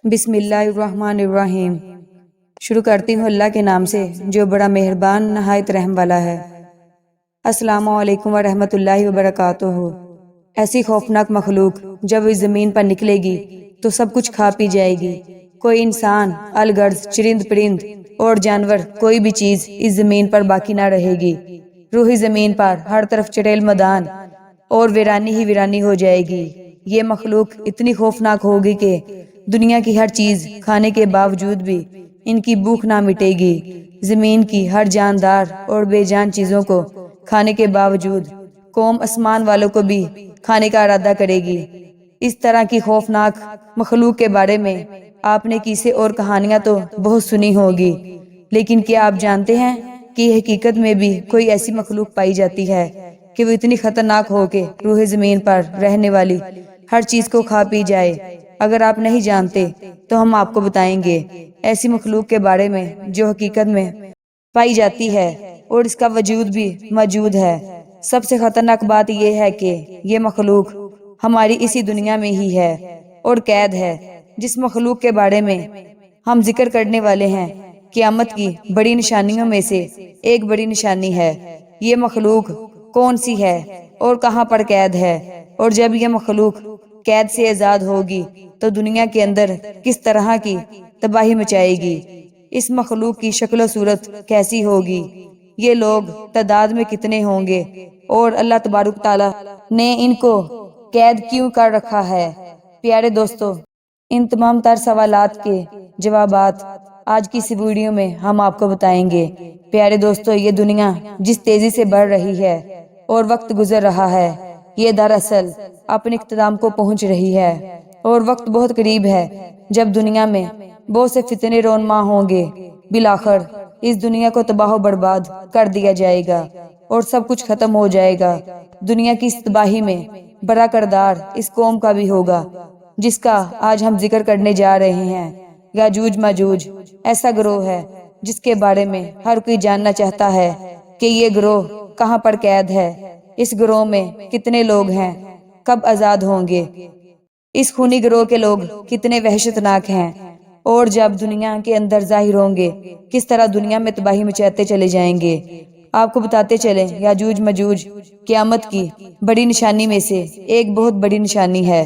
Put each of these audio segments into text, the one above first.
بسم اللہ الرحمن الرحیم۔ شروع کرتی ہوں اللہ کے نام سے جو بڑا مہربان نہایت رحم والا ہے۔ السلام علیکم ورحمۃ اللہ وبرکاتہ۔ ایسی خوفناک مخلوق جب اس زمین پر نکلے گی تو سب کچھ کھا پی جائے گی۔ کوئی انسان، الغرض چرند پرند اور جانور، کوئی بھی چیز اس زمین پر باقی نہ رہے گی۔ روحی زمین پر ہر طرف چٹیل میدان اور ویرانی ہی ویرانی ہو جائے گی۔ یہ مخلوق اتنی خوفناک ہوگی کہ دنیا کی ہر چیز کھانے کے باوجود بھی ان کی بھوک نہ مٹے گی۔ زمین کی ہر جاندار اور بے جان چیزوں کو کھانے کے باوجود قوم آسمان والوں کو بھی کھانے کا ارادہ کرے گی۔ اس طرح کی خوفناک مخلوق کے بارے میں آپ نے قصے اور کہانیاں تو بہت سنی ہوگی، لیکن کیا آپ جانتے ہیں کہ حقیقت میں بھی کوئی ایسی مخلوق پائی جاتی ہے کہ وہ اتنی خطرناک ہو کہ روح زمین پر رہنے والی ہر چیز کو کھا پی جائے؟ اگر آپ نہیں جانتے تو ہم آپ کو بتائیں گے ایسی مخلوق کے بارے میں جو حقیقت میں پائی جاتی ہے اور اس کا وجود بھی موجود ہے۔ سب سے خطرناک بات یہ ہے کہ یہ مخلوق ہماری اسی دنیا میں ہی ہے اور قید ہے۔ جس مخلوق کے بارے میں ہم ذکر کرنے والے ہیں، قیامت کی بڑی نشانیوں میں سے ایک بڑی نشانی ہے۔ یہ مخلوق کون سی ہے اور کہاں پر قید ہے، اور جب یہ مخلوق قید سے آزاد ہوگی تو دنیا کے اندر کس طرح کی تباہی مچائے گی؟ اس مخلوق کی شکل و صورت کیسی ہوگی؟ یہ لوگ تعداد میں کتنے ہوں گے، اور اللہ تبارک تعالیٰ نے ان کو قید کیوں کر رکھا ہے؟ پیارے دوستو، ان تمام تر سوالات کے جوابات آج کی اس ویڈیو میں ہم آپ کو بتائیں گے۔ پیارے دوستو، یہ دنیا جس تیزی سے بڑھ رہی ہے اور وقت گزر رہا ہے، یہ دراصل اپنے اختتام کو پہنچ رہی ہے، اور وقت بہت قریب ہے جب دنیا میں بہت سے فتنے رونما ہوں گے۔ بالآخر اس دنیا کو تباہ و برباد کر دیا جائے گا اور سب کچھ ختم ہو جائے گا۔ دنیا کی اس تباہی میں بڑا کردار اس قوم کا بھی ہوگا جس کا آج ہم ذکر کرنے جا رہے ہیں۔ یاجوج ماجوج ایسا گروہ ہے جس کے بارے میں ہر کوئی جاننا چاہتا ہے کہ یہ گروہ کہاں پر قید ہے، اس گروہ میں کتنے لوگ ہیں، کب آزاد ہوں گے، اس خونی گروہ کے لوگ کتنے وحشتناک ہیں، اور جب دنیا کے اندر ظاہر ہوں گے کس طرح دنیا میں تباہی مچاتے چلے جائیں گے۔ آپ کو بتاتے چلیں، یاجوج ماجوج قیامت کی بڑی نشانی میں سے ایک بہت بڑی نشانی ہے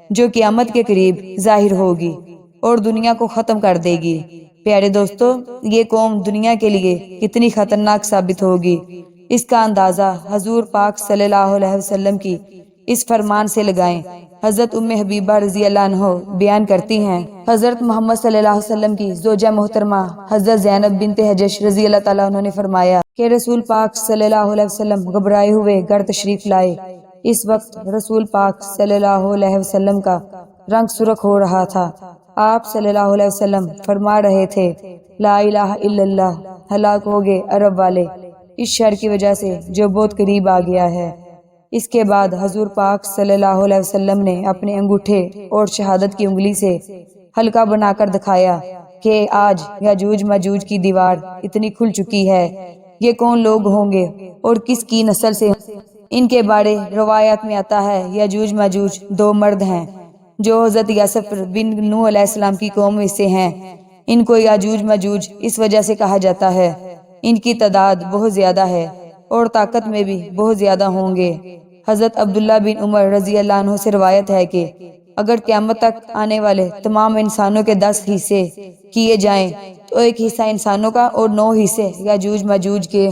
جو قیامت کے قریب ظاہر ہوگی اور دنیا کو ختم کر دے گی۔ پیارے دوستو، یہ قوم دنیا کے لیے کتنی خطرناک ثابت ہوگی، اس کا اندازہ حضور پاک صلی اللہ علیہ وسلم کی اس فرمان سے لگائیں۔ حضرت ام حبیبہ رضی اللہ عنہ بیان کرتی ہیں، حضرت محمد صلی اللہ علیہ وسلم کی زوجہ محترمہ حضرت زینب بنت حجش رضی اللہ تعالیٰ عنہ نے فرمایا کہ رسول پاک صلی اللہ علیہ وسلم گھبرائے ہوئے گھر تشریف لائے۔ اس وقت رسول پاک صلی اللہ علیہ وسلم کا رنگ سرخ ہو رہا تھا۔ آپ صلی اللہ علیہ وسلم فرما رہے تھے، لا الہ الا اللہ، ہلاک ہو گئے عرب والے اس شر کی وجہ سے جو بہت قریب آ گیا ہے۔ اس کے بعد حضور پاک صلی اللہ علیہ وسلم نے اپنے انگوٹھے اور شہادت کی انگلی سے حلقہ بنا کر دکھایا کہ آج یاجوج ماجوج کی دیوار اتنی کھل چکی ہے۔ یہ کون لوگ ہوں گے اور کس کی نسل سے؟ ان کے بارے روایات میں آتا ہے یاجوج ماجوج دو مرد ہیں جو حضرت یاسف بن نوح علیہ السلام کی قوم میں سے ہیں۔ ان کو یاجوج ماجوج اس وجہ سے کہا جاتا ہے، ان کی تعداد بہت زیادہ ہے اور طاقت میں بھی بہت زیادہ ہوں گے۔ حضرت عبداللہ بن عمر رضی اللہ عنہ سے روایت ہے کہ اگر قیامت تک آنے والے تمام انسانوں کے 10 حصے کیے جائیں تو ایک حصہ انسانوں کا اور 9 حصے یاجوج ماجوج کے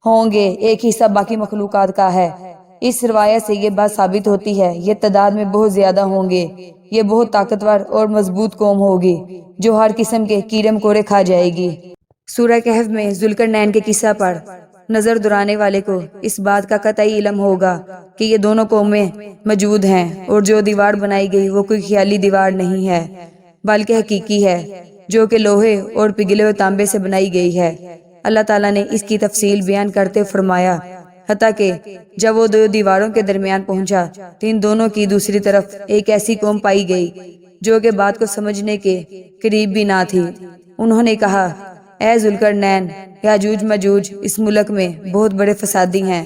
ہوں گے، ایک حصہ باقی مخلوقات کا ہے۔ اس روایت سے یہ بات ثابت ہوتی ہے یہ تعداد میں بہت زیادہ ہوں گے۔ یہ بہت طاقتور اور مضبوط قوم ہوگی جو ہر قسم کے کیڑے مکوڑے کھا جائے گی۔ سورہ کہف میں ذوالقرنین کے قصہ پر نظر دوڑانے والے کو اس بات کا قطعی علم ہوگا کہ یہ دونوں قومیں موجود ہیں، اور جو دیوار بنائی گئی وہ کوئی خیالی دیوار نہیں ہے بلکہ حقیقی ہے، جو کہ لوہے اور پگھلے ہوئے تانبے سے بنائی گئی ہے۔ اللہ تعالیٰ نے اس کی تفصیل بیان کرتے فرمایا، حتیٰ کہ جب وہ دو دیواروں کے درمیان پہنچا تو ان دونوں کی دوسری طرف ایک ایسی قوم پائی گئی جو کہ بات کو سمجھنے کے قریب بھی نہ تھی۔ انہوں نے کہا، اے ذوالقرنین، یاجوج ماجوج اس ملک میں بہت بڑے فسادی ہیں،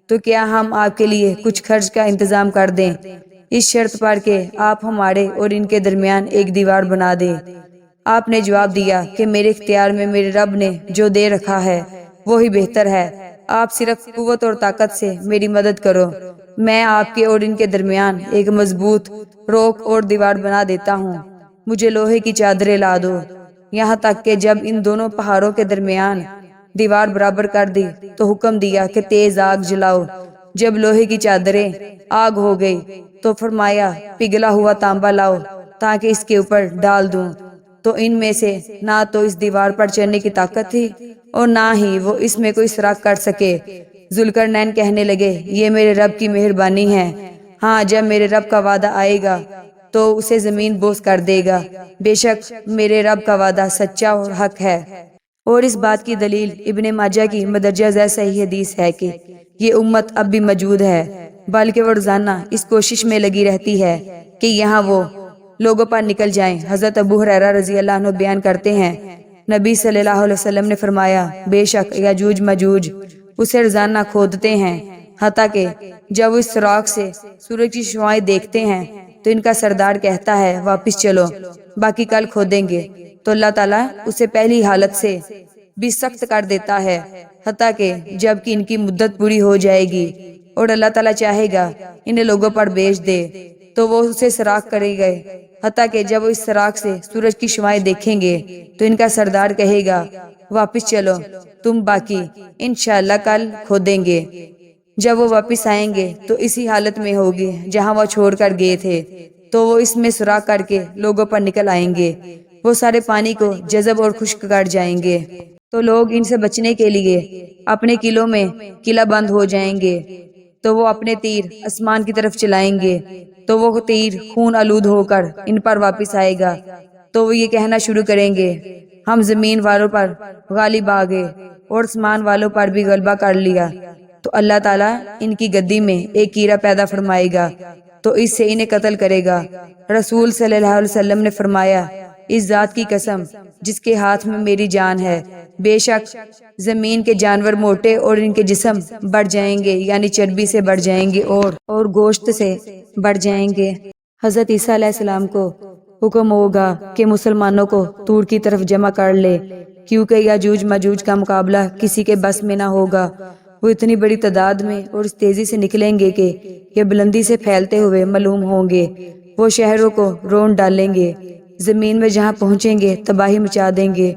تو کیا ہم آپ کے لیے کچھ خرچ کا انتظام کر دیں اس شرط پر کہ آپ ہمارے اور ان کے درمیان ایک دیوار بنا دیں۔ آپ نے جواب دیا کہ میرے اختیار میں میرے رب نے جو دے رکھا ہے وہی بہتر ہے، آپ صرف قوت اور طاقت سے میری مدد کرو، میں آپ کے اور ان کے درمیان ایک مضبوط روک اور دیوار بنا دیتا ہوں، مجھے لوہے کی چادریں لا دو۔ یہاں تک کہ جب ان دونوں پہاڑوں کے درمیان دیوار برابر کر دی تو حکم دیا کہ تیز آگ جلاؤ۔ جب لوہے کی چادریں آگ ہو گئی تو فرمایا پگھلا ہوا تانبا لاؤ تاکہ اس کے اوپر ڈال دوں، تو ان میں سے نہ تو اس دیوار پر چڑھنے کی طاقت تھی اور نہ ہی وہ اس میں کوئی سراغ کر سکے۔ ذوالقرنین کہنے لگے یہ میرے رب کی مہربانی ہے، ہاں جب میرے رب کا وعدہ آئے گا تو اسے زمین بوس کر دے گا، بے شک میرے رب کا وعدہ سچا اور حق ہے۔ اور اس بات کی دلیل ابن ماجہ کی مدرجہ ذیل صحیح حدیث ہے کہ یہ امت اب بھی موجود ہے، بلکہ وہ روزانہ اس کوشش میں لگی رہتی ہے کہ یہاں وہ لوگوں پر نکل جائیں۔ حضرت ابو ہریرہ رضی اللہ عنہ بیان کرتے ہیں نبی صلی اللہ علیہ وسلم نے فرمایا بے شک یاجوج ماجوج اسے روزانہ کھودتے ہیں، حتیٰ کہ جب وہ اس سوراخ سے سورج کی شعاعیں دیکھتے ہیں تو ان کا سردار کہتا ہے واپس چلو، باقی کل کھودیں گے، تو اللہ تعالیٰ اسے پہلی حالت سے بھی سخت کر دیتا ہے، حتیٰ کہ جب کہ ان کی مدت پوری ہو جائے گی اور اللہ تعالیٰ چاہے گا انہیں لوگوں پر بیچ دے تو وہ اسے سوراخ کرے گئے، حتیٰ کہ جب وہ اس سوراخ سے سورج کی شعاعیں دیکھیں گے تو ان کا سردار کہے گا واپس چلو، تم باقی انشاءاللہ کل کھودیں گے۔ جب وہ واپس آئیں گے تو اسی حالت میں ہوگی جہاں وہ چھوڑ کر گئے تھے، تو وہ اس میں سوراخ کر کے لوگوں پر نکل آئیں گے، وہ سارے پانی کو جذب اور خشک کر جائیں گے، تو لوگ ان سے بچنے کے لیے اپنے قلعوں میں قلعہ بند ہو جائیں گے، تو وہ اپنے تیر آسمان کی طرف چلائیں گے، تو وہ تیر خون آلود ہو کر ان پر واپس آئے گا، تو وہ یہ کہنا شروع کریں گے ہم زمین والوں پر غالب آ گئے اور آسمان والوں پر بھی غلبہ کر لیا، تو اللہ تعالیٰ ان کی گدی میں ایک کیڑا پیدا فرمائے گا تو اس سے انہیں قتل کرے گا۔ رسول صلی اللہ علیہ وسلم نے فرمایا اس ذات کی قسم جس کے ہاتھ میں میری جان ہے، بے شک زمین کے جانور موٹے اور ان کے جسم بڑھ جائیں گے، یعنی چربی سے بڑھ جائیں گے اور گوشت سے بڑھ جائیں گے۔ حضرت عیسیٰ علیہ السلام کو حکم ہوگا کہ مسلمانوں کو طور کی طرف جمع کر لے، کیونکہ یاجوج ماجوج کا مقابلہ کسی کے بس میں نہ ہوگا، وہ اتنی بڑی تعداد میں اور اس تیزی سے نکلیں گے کہ یہ بلندی سے پھیلتے ہوئے معلوم ہوں گے، وہ شہروں کو رون ڈالیں گے، زمین میں جہاں پہنچیں گے تباہی مچا دیں گے،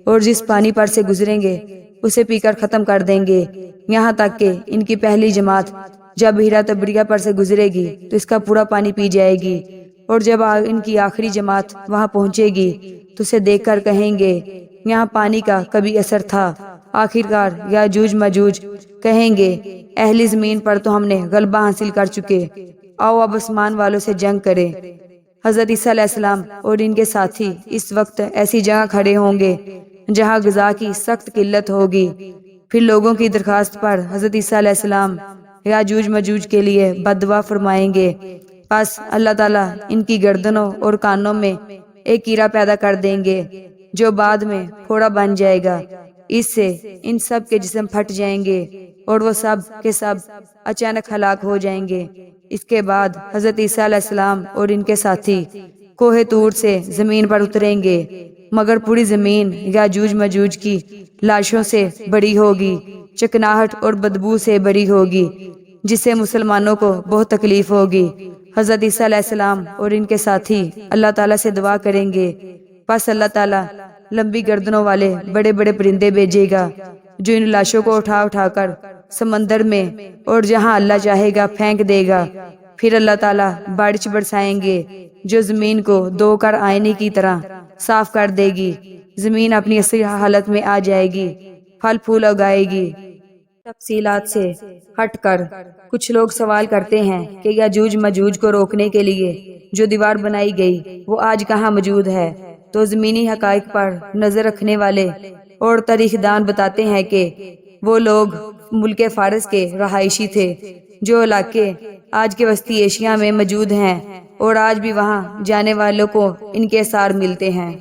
اور جس پانی پر سے گزریں گے اسے پی کر ختم کر دیں گے، یہاں تک کہ ان کی پہلی جماعت جب ہیرا تبریہ پر سے گزرے گی تو اس کا پورا پانی پی جائے گی، اور جب ان کی آخری جماعت وہاں پہنچے گی تو اسے دیکھ کر کہیں گے یہاں پانی کا کبھی اثر تھا۔ آخرکار یاجوج ماجوج کہیں گے اہلی زمین پر تو ہم نے غلبہ حاصل کر چکے، آؤ اب آسمان والوں سے جنگ کریں۔ حضرت عیسیٰ علیہ السلام اور ان کے ساتھی اس وقت ایسی جگہ کھڑے ہوں گے جہاں غذا کی سخت قلت ہوگی، پھر لوگوں کی درخواست پر حضرت عیسیٰ علیہ السلام یاجوج ماجوج کے لیے بد دعا فرمائیں گے، پس اللہ تعالیٰ ان کی گردنوں اور کانوں میں ایک کیڑا پیدا کر دیں گے جو بعد میں پھوڑا بن جائے گا، اس سے ان سب کے جسم پھٹ جائیں گے اور وہ سب کے سب اچانک ہلاک ہو جائیں گے۔ اس کے بعد حضرت عیسیٰ علیہ السلام اور ان کے ساتھی کوہ طور سے زمین پر اتریں گے، مگر پوری زمین یاجوج ماجوج کی لاشوں سے بڑی ہوگی، چکناہٹ اور بدبو سے بڑی ہوگی، جس سے مسلمانوں کو بہت تکلیف ہوگی۔ حضرت عیسیٰ علیہ السلام اور ان کے ساتھی اللہ تعالیٰ سے دعا کریں گے، پس اللہ تعالیٰ لمبی گردنوں والے بڑے بڑے پرندے بھیجے گا جو ان لاشوں کو اٹھا اٹھا کر سمندر میں اور جہاں اللہ چاہے گا پھینک دے گا، پھر اللہ تعالیٰ بارش برسائیں گے جو زمین کو دھو کر آئینے کی طرح صاف کر دے گی، زمین اپنی اصلی حالت میں آ جائے گی، پھل پھول اگائے گی۔ تفصیلات سے ہٹ کر کچھ لوگ سوال کرتے ہیں کہ یاجوج ماجوج کو روکنے کے لیے جو دیوار بنائی گئی وہ آج کہاں موجود ہے، تو زمینی حقائق پر نظر رکھنے والے اور تاریخ دان بتاتے ہیں کہ وہ لوگ ملک فارس کے رہائشی تھے، جو علاقے آج کے وسطی ایشیا میں موجود ہیں، اور آج بھی وہاں جانے والوں کو ان کے آثار ملتے ہیں۔